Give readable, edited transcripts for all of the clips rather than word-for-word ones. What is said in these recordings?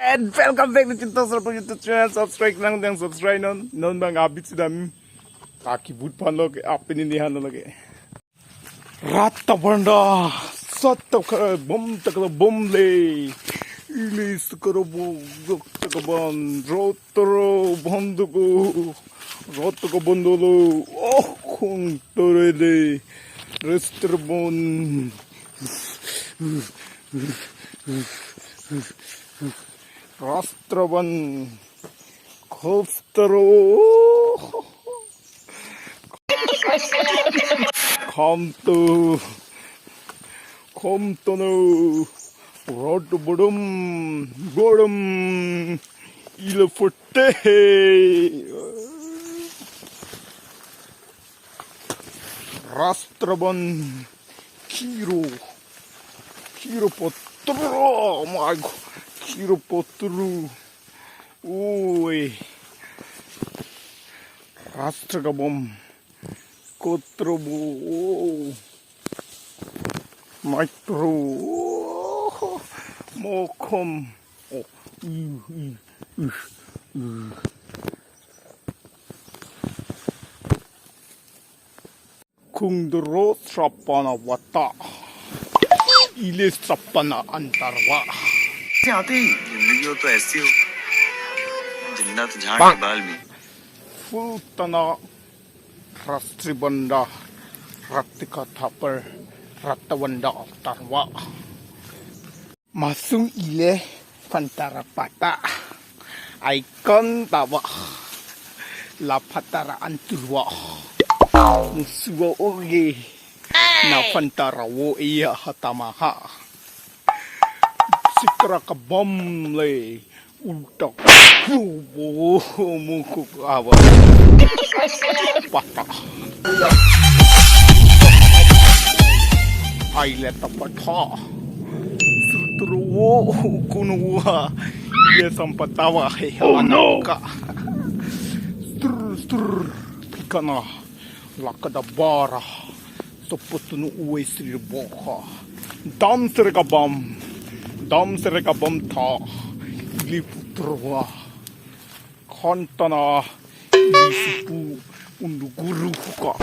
And welcome back to Cinta Serta YouTube channel. Subscribe lang yang subscribe non bang abis dam kaki boot pan log apin ini han lagi. Rata banda satu kara bom takla bom le. Ilis kara bom takban rotoro bonduku rotoko bondolo oh kung tore le restrbon. Rastravan Kostero come to know Rod Bodum Bodum Ilafute Rastravan Kiro Potro my God. Kiro potru, oi, rastra kabom, kotrobo, micro, mokom, kungdro sapana wata, ile sapana antarwa. आते ही जिंदगी हो तो ऐसी हो जिन्नत झाड़ के बाल भी Fultana Rastribanda Ratika Tapper Ratawanda Tarwa Masung ile Pantarapata Icon Tawa La Patara Anturwa Musuwa Oge Na Pantarawo Iya Hatamaha Sikra kabom le utak mukuk awa patah ay leta patah sutruwo kunuwa ya sampatawa hewanaka stur pikana lakadabara sopotunu uwe sirboha dam sergabam Dam sereka bom ta liputrwa kontana lisipu undu guru ka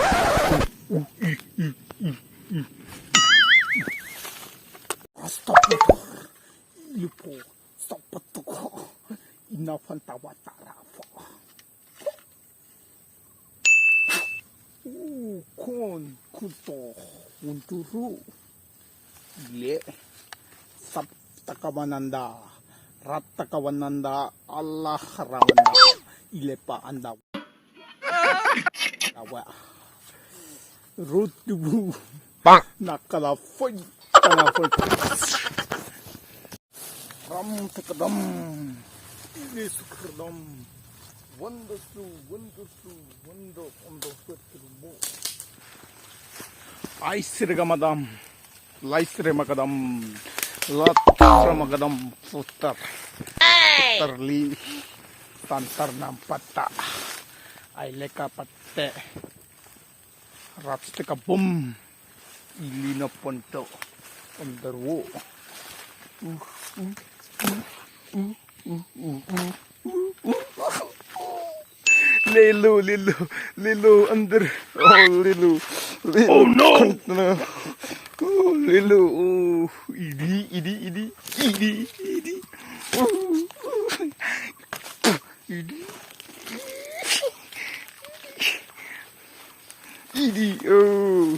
astagfirullah lipo sapatuko ina fantawatarafa kon kuto unturu le sap Takawananda, Ratakawananda, Allah Rawanda, Ilepa anda. Awa. Rutubu. Nakalafoy. Kalafoy. Ram takadam. Ilisukradam. Wonder. Aisirga madam. Laisre makadam. Latar magadam putar li tantar nampata ay leka patte ratstika bum ilina ponto underwo Lilo under oh no Lilo, idi. Idi. Idi, oh.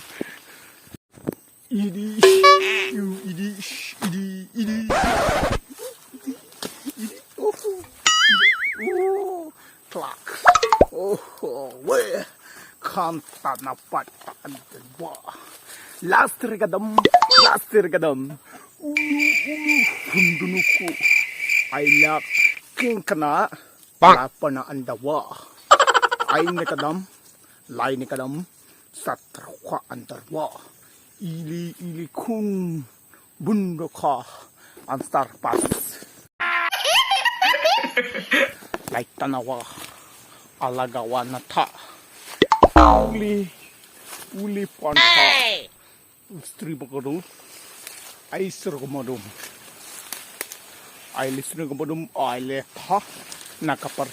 Idi. Oh. Clock. Oh, where? Kanta na pata antenwa. Last regadam. Hundunuku. Ay lak king kana. Lapa na andawa. Ay nikadam. Lay nikadam. Satrwa andarwa. Ili kun. Bundoka. Anstar pas. Like tanawa. Alagawa na ta. Uli panta. Istri bagado. Ay sir kumadum. Ay listening ko badum ay letha nakapar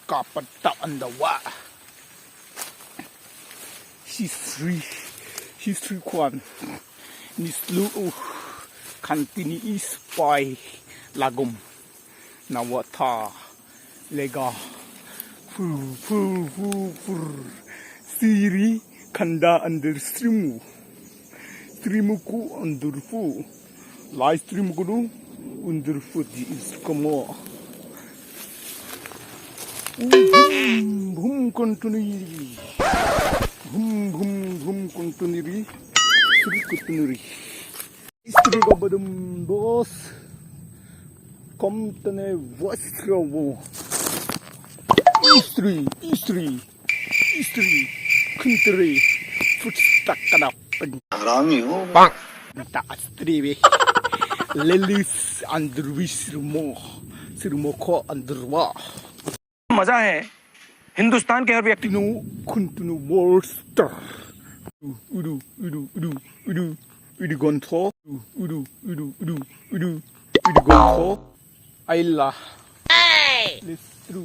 kapat ta andawa. History kwan nislu kantini ispay lagom nawata lega fu siri kanda under streamuku under fu live stream kudu under fu di iskomo bum kontuniri bum kontuniri sri kontuniri istri ko badum boss komtane wasrowo istri country futstakana हरामी हो ta astriwe lelis andrwi sirmo ko andrwa मजा है हिंदुस्तान के हर व्यक्ति tinu kuntunu worster udu gonto udu gonto aila listru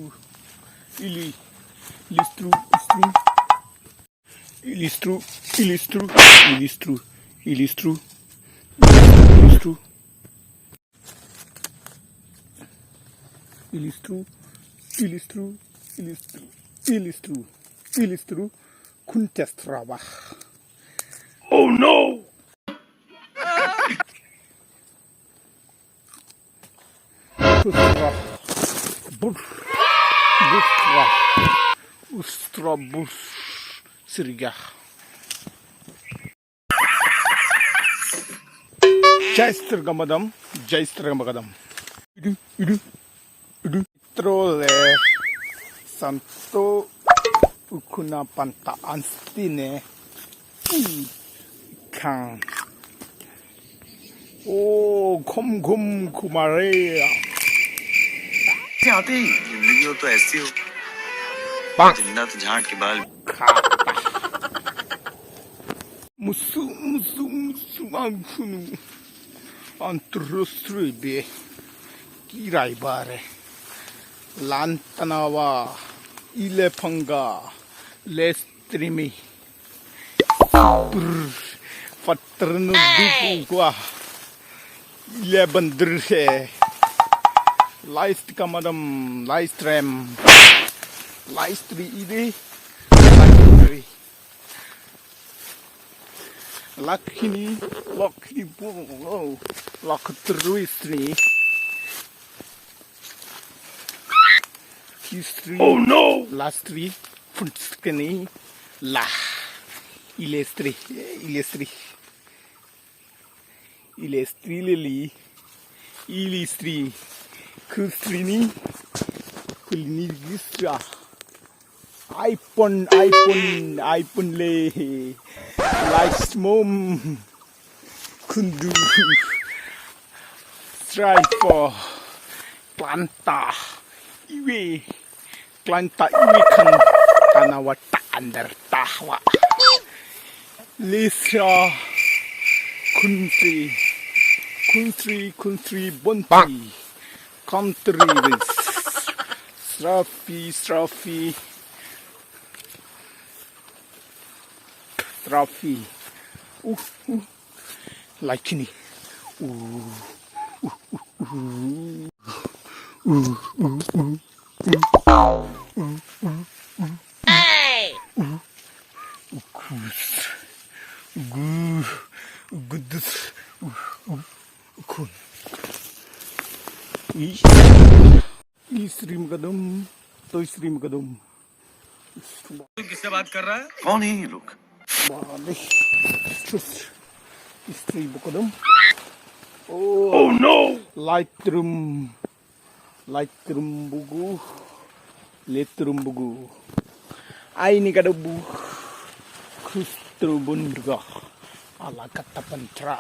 ilistru kuntestrava. Oh no! Ustra bus siriga. Jaister gamadam. Idu. Trole santo ukuna panta anstine kan. Oh, kom kumarea. आते ही जिंदगी हो तो ऐसी हो जिन्नत झांट के बाल Musu angkunu antrusribe kirai bare lantanawa ilepanga lestrimi patrnu dupugwa ile bandrhe Live kamadam live stream ide lakini terus history oh no last three funskeni la ilestri leli ilistri kustrini kulini gistra iPhone le live mom kundu strive for planta iwe kan tanawata under tahwa Lisa country bonti country with trophy like ni stream kadum to stream kadum किससे बात कर रहा है कौन है ये लोग stream kadum oh no lightroom bugu ai ni kadabu kustrubundga ala kata pantra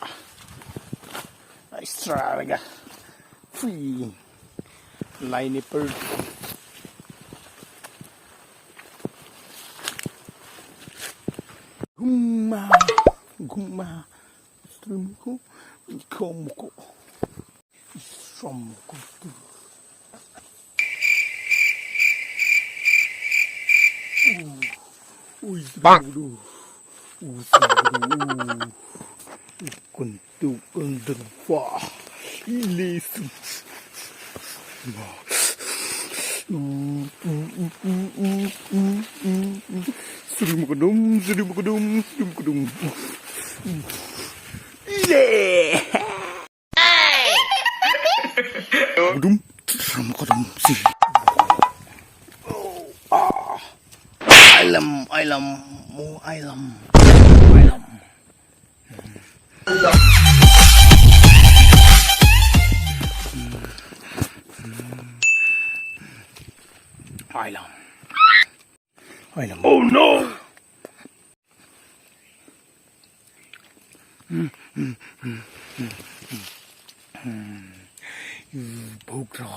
extra free line per gumma stream ko ikomuko from amukutu. Uy, kuntu underwa ilesu. Seribu kedum. Yeah. Kedum, sih. Aylam, mo aylam. Aylam. Oh no! Bukra.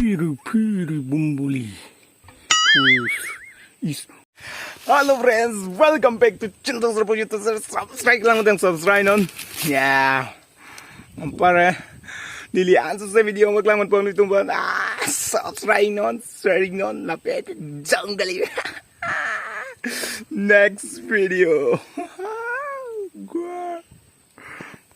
Piri bumbuli. Halo friends, welcome back to channel YouTube. Subscribe lang ng subscribe nun. Yeah. Para dilihan sa video maglaman po nito ba? Subscribe nun, sharing nun, lapit, jungle. Next video.